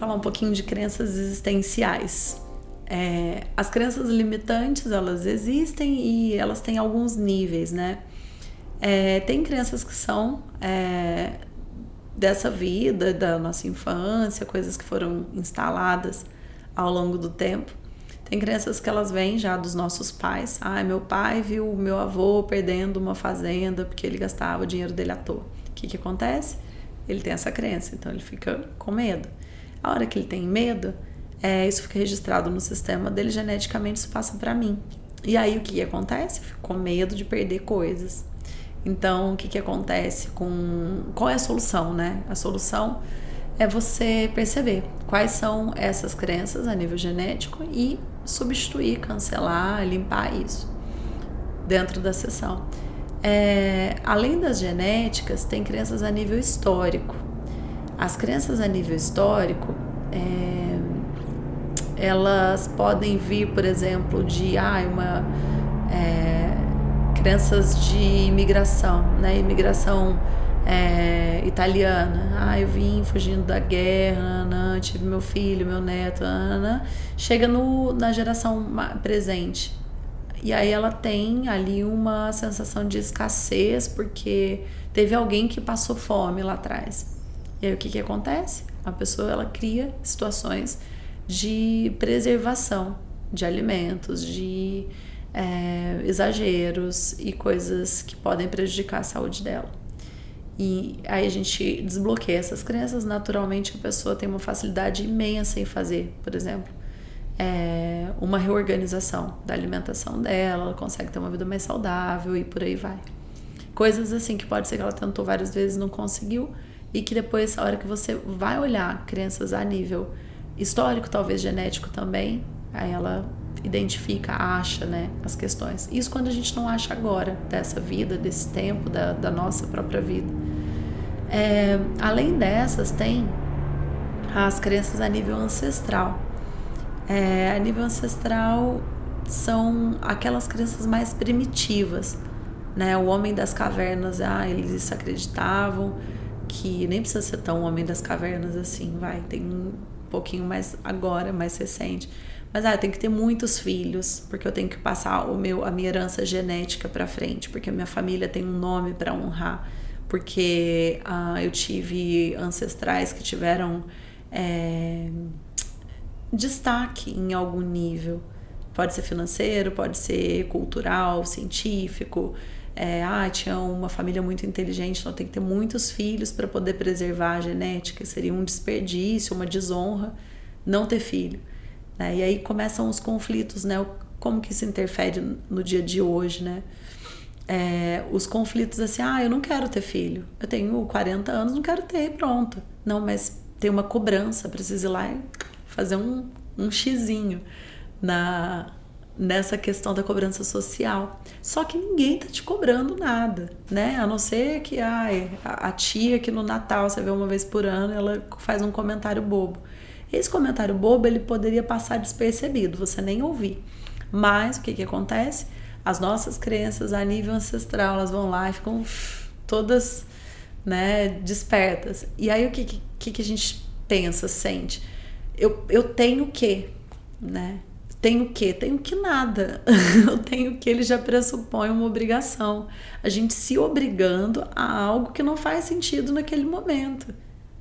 falar um pouquinho de crenças existenciais. As crenças limitantes, elas existem e elas têm alguns níveis, né? Tem crenças que são dessa vida, da nossa infância, coisas que foram instaladas ao longo do tempo. Tem crenças que elas vêm já dos nossos pais. Meu pai viu o meu avô perdendo uma fazenda porque ele gastava o dinheiro dele à toa. O que acontece? Ele tem essa crença, então ele fica com medo. A hora que ele tem medo, isso fica registrado no sistema dele, geneticamente isso passa para mim. E aí o que acontece? Eu fico com medo de perder coisas. Então, o que acontece qual é a solução, né? A solução é você perceber quais são essas crenças a nível genético e substituir, cancelar, limpar isso dentro da sessão. Além das genéticas, tem crenças a nível histórico. As crenças a nível histórico, elas podem vir, por exemplo, de crenças de imigração, né? Imigração italiana. Eu vim fugindo da guerra, tive meu filho, meu neto, chega na geração presente. E aí ela tem ali uma sensação de escassez porque teve alguém que passou fome lá atrás. E aí o que acontece? A pessoa, ela cria situações de preservação de alimentos, de exageros e coisas que podem prejudicar a saúde dela. E aí a gente desbloqueia essas crenças, naturalmente a pessoa tem uma facilidade imensa em fazer, por exemplo, uma reorganização da alimentação dela, ela consegue ter uma vida mais saudável e por aí vai. Coisas assim que pode ser que ela tentou várias vezes e não conseguiu, e que depois, a hora que você vai olhar crenças a nível histórico, talvez genético também, aí ela identifica, acha, né, as questões. Isso quando a gente não acha agora, dessa vida, desse tempo, da nossa própria vida. Além dessas, tem as crenças a nível ancestral. A nível ancestral são aquelas crenças mais primitivas, né? O homem das cavernas, eles acreditavam que nem precisa ser tão homem das cavernas assim, tem um pouquinho mais agora, mais recente. Mas eu tenho que ter muitos filhos, porque eu tenho que passar a minha herança genética para frente, porque a minha família tem um nome para honrar, porque eu tive ancestrais que tiveram destaque em algum nível. Pode ser financeiro, pode ser cultural, científico. Tinha uma família muito inteligente, então tem que ter muitos filhos para poder preservar a genética. Seria um desperdício, uma desonra não ter filho. E aí começam os conflitos, né? Como que isso interfere no dia de hoje, né? Os conflitos assim, eu não quero ter filho, eu tenho 40 anos, não quero ter, pronto. Não, mas tem uma cobrança, preciso ir lá e fazer um xizinho nessa questão da cobrança social. Só que ninguém tá te cobrando nada, né? A não ser que a tia que no Natal você vê uma vez por ano, ela faz um comentário bobo. Esse comentário bobo, ele poderia passar despercebido, você nem ouvir. Mas o que acontece? As nossas crenças a nível ancestral, elas vão lá e ficam todas, né, despertas. E aí o que a gente pensa, sente? Eu tenho que, né? Tenho que nada. Eu tenho que, ele já pressupõe uma obrigação. A gente se obrigando a algo que não faz sentido naquele momento.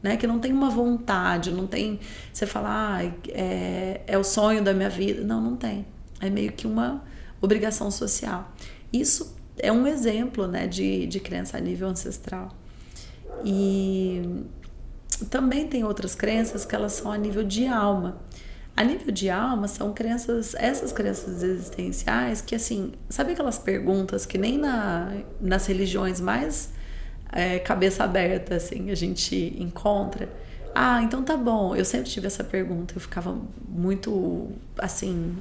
Né? Que não tem uma vontade, não tem... Você fala, é o sonho da minha vida. Não tem. É meio que uma obrigação social. Isso é um exemplo, né, de crença a nível ancestral. E também tem outras crenças que elas são a nível de alma. A nível de alma são essas crenças existenciais que, assim, sabe aquelas perguntas que nem nas religiões mais cabeça aberta, assim, a gente encontra? Então tá bom, eu sempre tive essa pergunta, eu ficava muito, assim,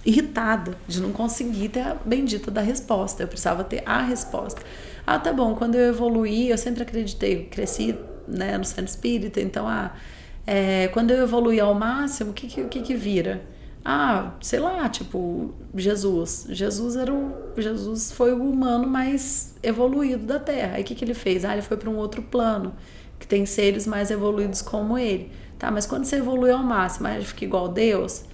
irritada de não conseguir ter a bendita da resposta, eu precisava ter a resposta. Tá bom, quando eu evoluí, eu sempre acreditei, cresci, né, no centro espírita, então, quando eu evoluí ao máximo, o que vira? Sei lá, tipo, Jesus foi o humano mais evoluído da Terra. Aí o que ele fez? Ele foi para um outro plano, que tem seres mais evoluídos como ele. Tá, mas quando você evolui ao máximo, aí fica igual Deus?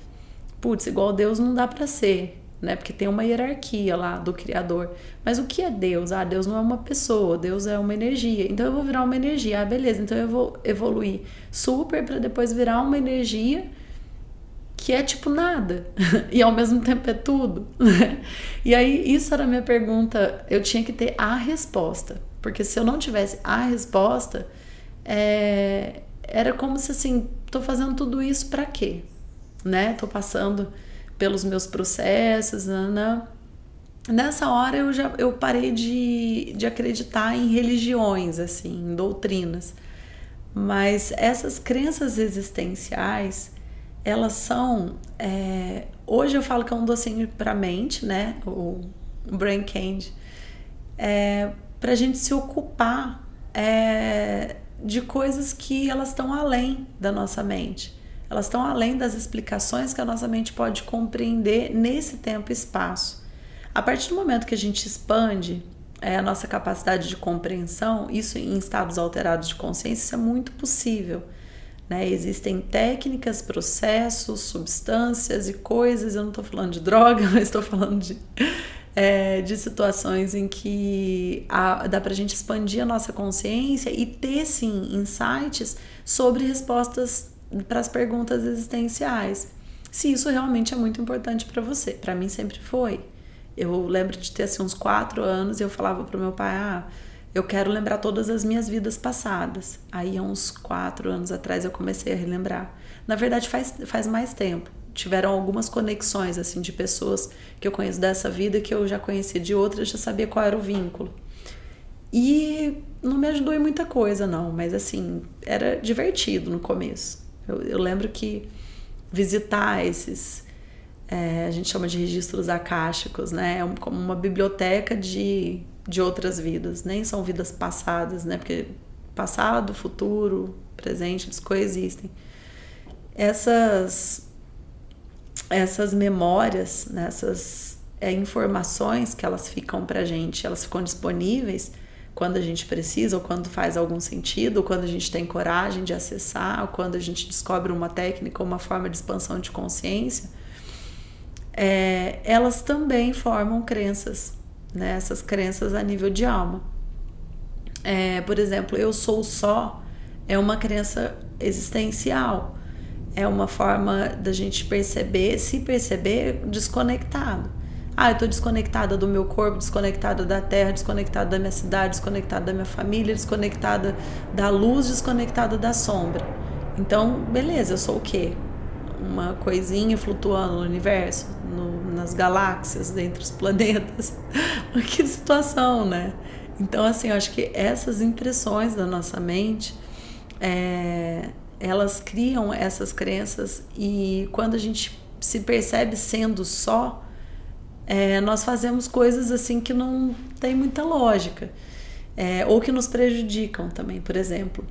Putz, igual Deus não dá pra ser, né? Porque tem uma hierarquia lá do Criador. Mas o que é Deus? Ah, Deus não é uma pessoa, Deus é uma energia. Então eu vou virar uma energia. Ah, beleza, então eu vou evoluir super pra depois virar uma energia que é tipo nada. E ao mesmo tempo é tudo. E aí, isso era a minha pergunta. Eu tinha que ter a resposta. Porque se eu não tivesse a resposta, era como se assim, tô fazendo tudo isso pra quê? Né? Tô passando pelos meus processos, né? Nessa hora eu parei de acreditar em religiões, assim, em doutrinas. Mas essas crenças existenciais, elas são... hoje eu falo que é um docinho pra mente, né? O brain candy. Pra gente se ocupar de coisas que elas estão além da nossa mente. Elas estão além das explicações que a nossa mente pode compreender nesse tempo e espaço. A partir do momento que a gente expande a nossa capacidade de compreensão, isso em estados alterados de consciência, isso é muito possível. Né? Existem técnicas, processos, substâncias e coisas, eu não estou falando de droga, mas estou falando de situações em que dá para a gente expandir a nossa consciência e ter, sim, insights sobre respostas para as perguntas existenciais. Se isso realmente é muito importante para você. Para mim sempre foi. Eu lembro de ter assim, uns 4 anos e eu falava pro meu pai, eu quero lembrar todas as minhas vidas passadas. Aí há uns 4 anos atrás eu comecei a relembrar. Na verdade faz mais tempo. Tiveram algumas conexões assim, de pessoas que eu conheço dessa vida que eu já conhecia de outras, já sabia qual era o vínculo. E não me ajudou em muita coisa não, mas assim, era divertido no começo. Eu lembro que visitar esses, a gente chama de registros acásticos, né? Como uma biblioteca de outras vidas, nem são vidas passadas, né? Porque passado, futuro, presente, eles coexistem. Essas memórias, né? Essas informações que elas ficam pra gente, elas ficam disponíveis quando a gente precisa, ou quando faz algum sentido, ou quando a gente tem coragem de acessar, ou quando a gente descobre uma técnica, uma forma de expansão de consciência, elas também formam crenças, né? Essas crenças a nível de alma. Por exemplo, eu sou só, é uma crença existencial, é uma forma da gente se perceber desconectado. Eu tô desconectada do meu corpo, desconectada da terra, desconectada da minha cidade, desconectada da minha família, desconectada da luz, desconectada da sombra. Então, beleza, eu sou o quê? Uma coisinha flutuando no universo, nas galáxias, entre os planetas. Que situação, né? Então, assim, eu acho que essas impressões da nossa mente, elas criam essas crenças e quando a gente se percebe sendo só, nós fazemos coisas assim que não tem muita lógica, ou que nos prejudicam também. Por exemplo,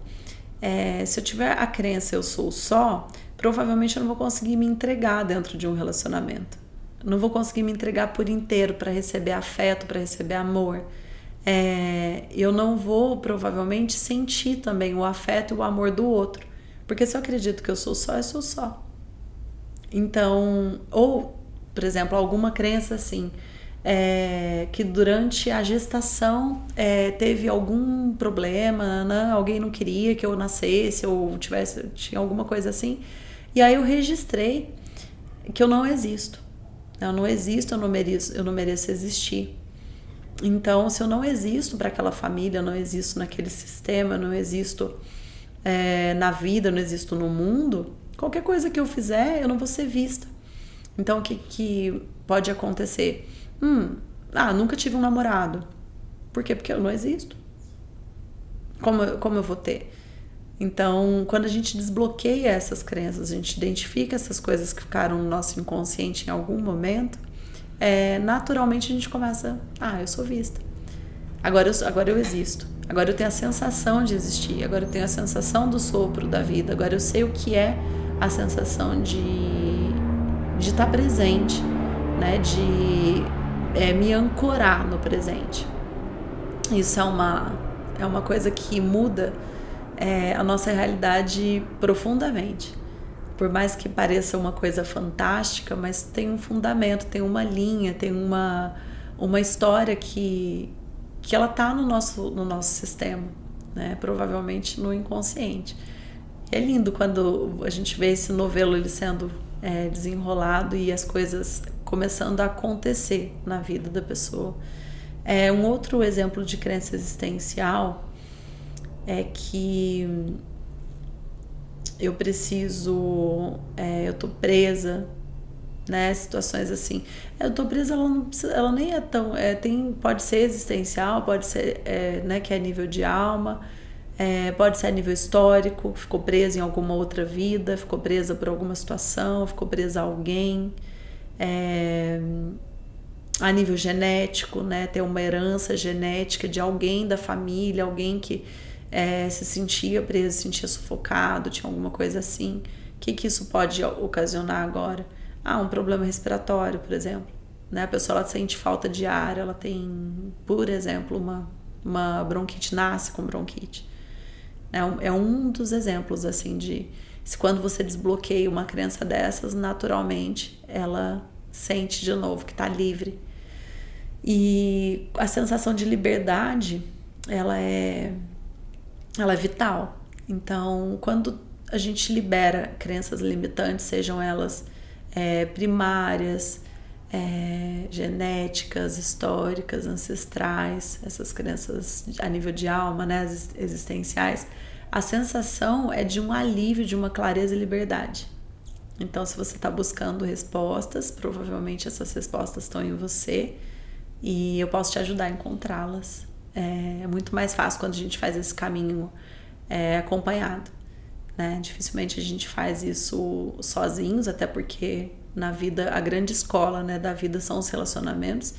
se eu tiver a crença eu sou só, provavelmente eu não vou conseguir me entregar dentro de um relacionamento, não vou conseguir me entregar por inteiro para receber afeto, para receber amor. Eu não vou provavelmente sentir também o afeto e o amor do outro, porque se eu acredito que eu sou só. Então, ou por exemplo, alguma crença assim, que durante a gestação teve algum problema, né? Alguém não queria que eu nascesse ou tinha alguma coisa assim, e aí eu registrei que eu não existo. Eu não existo, eu não mereço existir. Então, se eu não existo para aquela família, eu não existo naquele sistema, eu não existo na vida, eu não existo no mundo, qualquer coisa que eu fizer, eu não vou ser vista. Então, o que pode acontecer? Nunca tive um namorado. Por quê? Porque eu não existo. Como eu vou ter? Então, quando a gente desbloqueia essas crenças, a gente identifica essas coisas que ficaram no nosso inconsciente em algum momento, naturalmente a gente começa, eu sou vista. Agora eu existo. Agora eu tenho a sensação de existir. Agora eu tenho a sensação do sopro da vida. Agora eu sei o que é a sensação de estar presente, né? De me ancorar no presente. Isso é uma coisa que muda a nossa realidade profundamente. Por mais que pareça uma coisa fantástica, mas tem um fundamento, tem uma linha, tem uma história que ela está no nosso sistema, né? Provavelmente no inconsciente. E é lindo quando a gente vê esse novelo ele sendo desenrolado e as coisas começando a acontecer na vida da pessoa. Um outro exemplo de crença existencial é que eu tô presa, né? Situações assim. Eu tô presa, ela nem é tão. Pode ser existencial, pode ser né, que é nível de alma, pode ser a nível histórico, ficou presa em alguma outra vida, ficou presa por alguma situação, ficou presa a alguém. A nível genético, né? Ter uma herança genética de alguém da família, alguém que se sentia preso, se sentia sufocado, tinha alguma coisa assim. O que isso pode ocasionar agora? Um problema respiratório, por exemplo. Né? A pessoa ela sente falta de ar, ela tem, por exemplo, uma bronquite, nasce com bronquite. É um dos exemplos, assim, de quando você desbloqueia uma crença dessas, naturalmente ela sente de novo que está livre. E a sensação de liberdade, ela é vital. Então, quando a gente libera crenças limitantes, sejam elas primárias, genéticas, históricas, ancestrais, essas crenças a nível de alma, né, existenciais, a sensação é de um alívio, de uma clareza e liberdade. Então, se você está buscando respostas, provavelmente essas respostas estão em você e eu posso te ajudar a encontrá-las. É muito mais fácil quando a gente faz esse caminho acompanhado, né? Dificilmente a gente faz isso sozinhos, até porque na vida, a grande escola, né, da vida são os relacionamentos,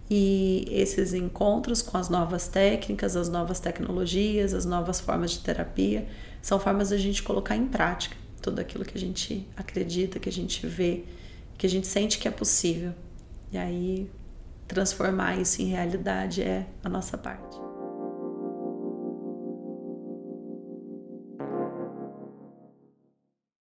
e esses encontros com as novas técnicas, as novas tecnologias, as novas formas de terapia, são formas da gente colocar em prática tudo aquilo que a gente acredita, que a gente vê, que a gente sente que é possível. E aí transformar isso em realidade é a nossa parte.